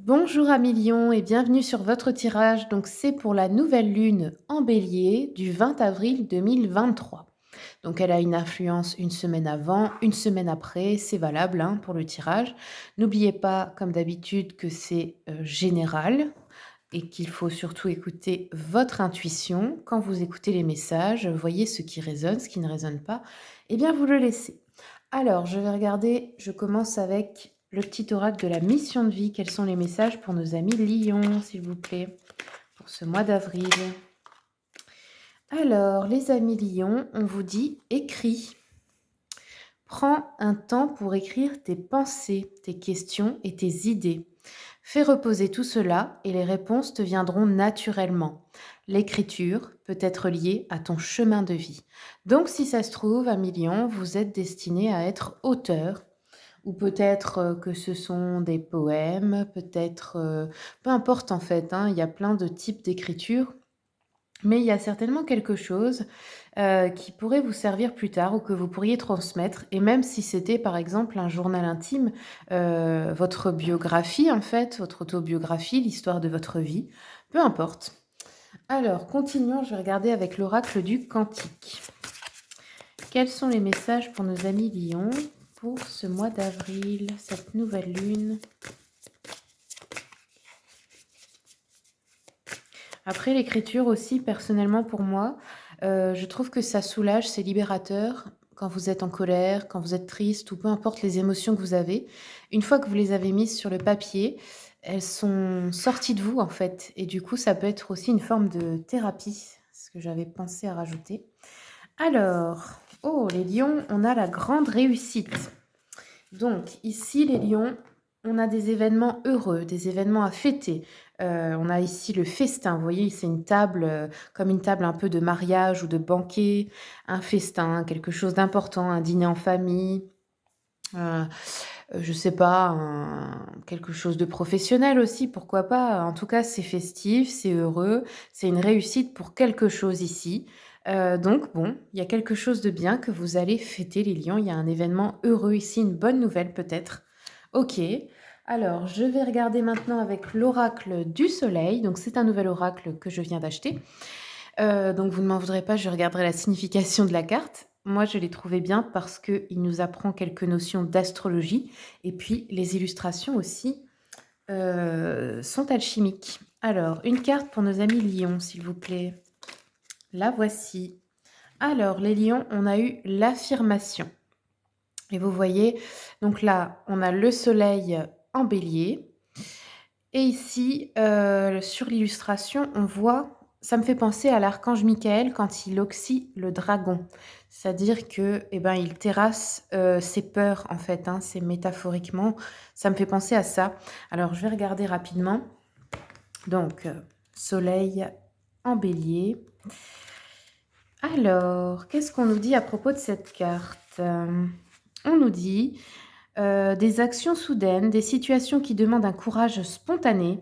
Bonjour amis lions et bienvenue sur votre tirage. Donc c'est pour la nouvelle lune en bélier du 20 avril 2023. Donc elle a une influence une semaine avant, une semaine après, c'est valable hein, pour le tirage. N'oubliez pas comme d'habitude que c'est général et qu'il faut surtout écouter votre intuition. Quand vous écoutez les messages, voyez ce qui résonne, ce qui ne résonne pas, eh bien vous le laissez. Alors, je vais regarder, je commence avec le petit oracle de la mission de vie. Quels sont les messages pour nos amis Lions, s'il vous plaît, pour ce mois d'avril? Alors, les amis Lions, on vous dit écris. Prends un temps pour écrire tes pensées, tes questions et tes idées. Fais reposer tout cela et les réponses te viendront naturellement. L'écriture peut être liée à ton chemin de vie. Donc, si ça se trouve, amis Lions, vous êtes destiné à être auteur. Ou peut-être, que ce sont des poèmes, peut-être, peu importe en fait, hein, il y a plein de types d'écriture, mais il y a certainement quelque chose, qui pourrait vous servir plus tard ou que vous pourriez transmettre et même si c'était par exemple un journal intime, votre biographie en fait, votre autobiographie, l'histoire de votre vie, peu importe. Alors continuons, je vais regarder avec l'oracle du Cantique. Quels sont les messages pour nos amis lions pour ce mois d'avril, cette nouvelle lune? Après l'écriture aussi, personnellement pour moi, je trouve que ça soulage, c'est libérateur quand vous êtes en colère, quand vous êtes triste ou peu importe les émotions que vous avez. Une fois que vous les avez mises sur le papier, elles sont sorties de vous en fait et du coup ça peut être aussi une forme de thérapie, ce que j'avais pensé à rajouter. Alors, oh les lions, on a la grande réussite. Donc ici les lions, on a des événements heureux, des événements à fêter. On a ici le festin, vous voyez, c'est une table, comme une table un peu de mariage ou de banquet, un festin, quelque chose d'important, un dîner en famille, heu je sais pas, quelque chose de professionnel aussi, pourquoi pas? En tout cas, c'est festif, c'est heureux, c'est une réussite pour quelque chose ici. Donc bon, il y a quelque chose de bien que vous allez fêter les lions. Il y a un événement heureux ici, une bonne nouvelle peut-être. OK. Alors, je vais regarder maintenant avec l'oracle du soleil. Donc c'est un nouvel oracle que je viens d'acheter. Donc vous ne m'en voudrez pas, je regarderai la signification de la carte. Moi, je l'ai trouvé bien parce qu'il nous apprend quelques notions d'astrologie et puis les illustrations aussi, sont alchimiques. Alors, une carte pour nos amis lions, s'il vous plaît. La voici. Alors, les lions, on a eu l'affirmation et vous voyez, donc là, on a le soleil en bélier et ici, sur l'illustration, on voit ça me fait penser à l'archange Michael quand il oxy le dragon. C'est-à-dire que, eh ben, il terrasse, ses peurs, en fait, hein, c'est métaphoriquement. Ça me fait penser à ça. Alors, je vais regarder rapidement. Donc, soleil en bélier. Alors, qu'est-ce qu'on nous dit à propos de cette carte? On nous dit des actions soudaines, des situations qui demandent un courage spontané,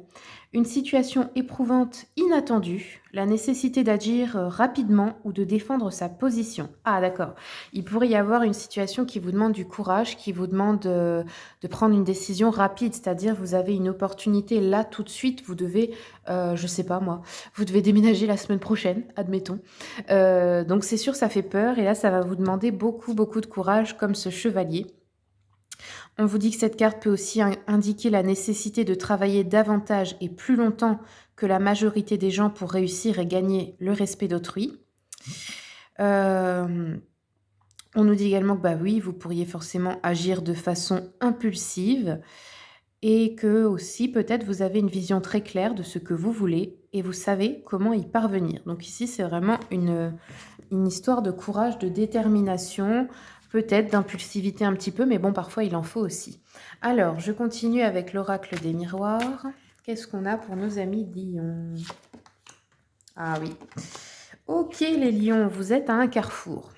une situation éprouvante inattendue, la nécessité d'agir rapidement ou de défendre sa position. Ah d'accord, il pourrait y avoir une situation qui vous demande du courage, qui vous demande de prendre une décision rapide, c'est-à-dire vous avez une opportunité là tout de suite, vous devez, je sais pas moi, vous devez déménager la semaine prochaine, admettons. Donc c'est sûr, ça fait peur et là, ça va vous demander beaucoup, beaucoup de courage comme ce chevalier. On vous dit que cette carte peut aussi indiquer la nécessité de travailler davantage et plus longtemps que la majorité des gens pour réussir et gagner le respect d'autrui. Euh, on nous dit également que bah oui, vous pourriez forcément agir de façon impulsive et que aussi peut-être vous avez une vision très claire de ce que vous voulez et vous savez comment y parvenir. Donc ici, c'est vraiment une histoire de courage, de détermination, peut-être d'impulsivité un petit peu, mais bon, parfois il en faut aussi. Alors, je continue avec l'oracle des miroirs. Qu'est-ce qu'on a pour nos amis lions? Ah oui. Ok les lions, vous êtes à un carrefour.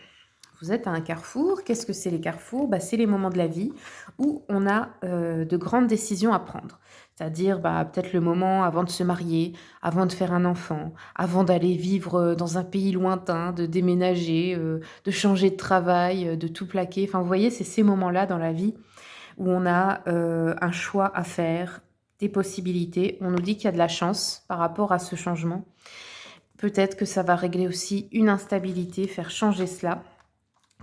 Vous êtes à un carrefour. Qu'est-ce que c'est les carrefours? Bah, c'est les moments de la vie où on a de grandes décisions à prendre. C'est-à-dire bah, peut-être le moment avant de se marier, avant de faire un enfant, avant d'aller vivre dans un pays lointain, de déménager, de changer de travail, de tout plaquer. Enfin, vous voyez, c'est ces moments-là dans la vie où on a un choix à faire, des possibilités. On nous dit qu'il y a de la chance par rapport à ce changement. Peut-être que ça va régler aussi une instabilité, faire changer cela,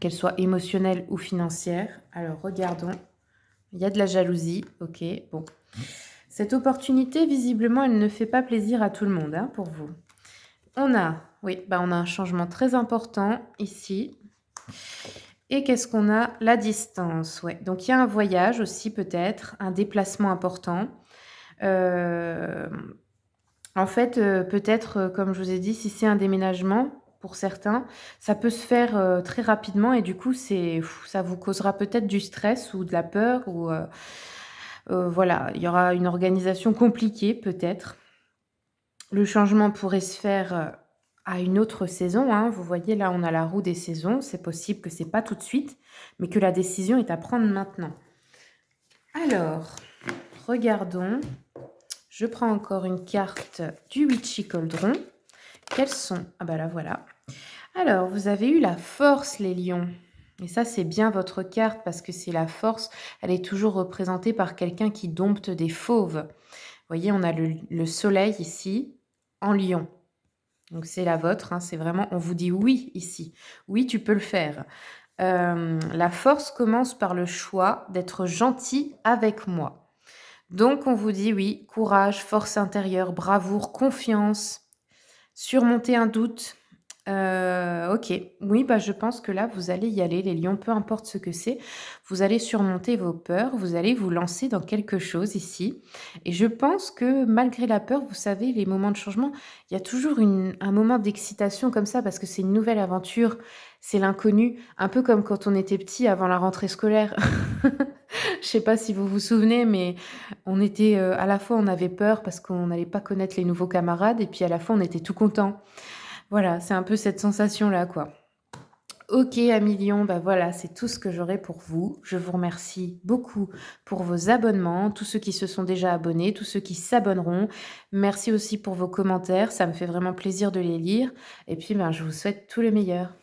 qu'elle soit émotionnelle ou financière. Alors regardons. Il y a de la jalousie, OK, bon. Cette opportunité, visiblement, elle ne fait pas plaisir à tout le monde, hein, pour vous. Oui, bah, on a un changement très important ici. Et qu'est-ce qu'on a? La distance, ouais. Donc il y a un voyage aussi peut-être, un déplacement important. Hem, En fait, peut-être, comme je vous ai dit, si c'est un déménagement, pour certains, ça peut se faire, très rapidement et du coup, ça vous causera peut-être du stress ou de la peur ou, voilà, il y aura une organisation compliquée peut-être. Le changement pourrait se faire, à une autre saison, hein. Vous voyez, là, on a la roue des saisons. C'est possible que c'est pas tout de suite, mais que la décision est à prendre maintenant. Alors, regardons. Je prends encore une carte du Witchy Cauldron. Quels sont ah bah, là, voilà. Alors, vous avez eu la force, les lions. Et ça, c'est bien votre carte parce que c'est la force. Elle est toujours représentée par quelqu'un qui dompte des fauves. Vous voyez, on a le soleil ici en lion. Donc c'est la vôtre, hein, c'est vraiment on vous dit oui ici. Oui, tu peux le faire. La force commence par le choix d'être gentil avec moi. Donc on vous dit oui, courage, force intérieure, bravoure, confiance, surmonter un doute. OK. Oui, bah, je pense que là, vous allez y aller les lions, peu importe ce que c'est. Vous allez surmonter vos peurs, vous allez vous lancer dans quelque chose ici et je pense que malgré la peur, vous savez, les moments de changement, il y a toujours un moment d'excitation comme ça parce que c'est une nouvelle aventure, c'est l'inconnu, un peu comme quand on était petit avant la rentrée scolaire. Je sais pas si vous vous souvenez, mais on était, à la fois on avait peur parce qu'on n'allait pas connaître les nouveaux camarades et puis à la fois on était tout content. Voilà, c'est un peu cette sensation-là, quoi. OK, amis lions, bah, voilà, c'est tout ce que j'aurai pour vous. Je vous remercie beaucoup pour vos abonnements, tous ceux qui se sont déjà abonnés, tous ceux qui s'abonneront. Merci aussi pour vos commentaires, ça me fait vraiment plaisir de les lire et puis, ben, je vous souhaite tout le meilleur.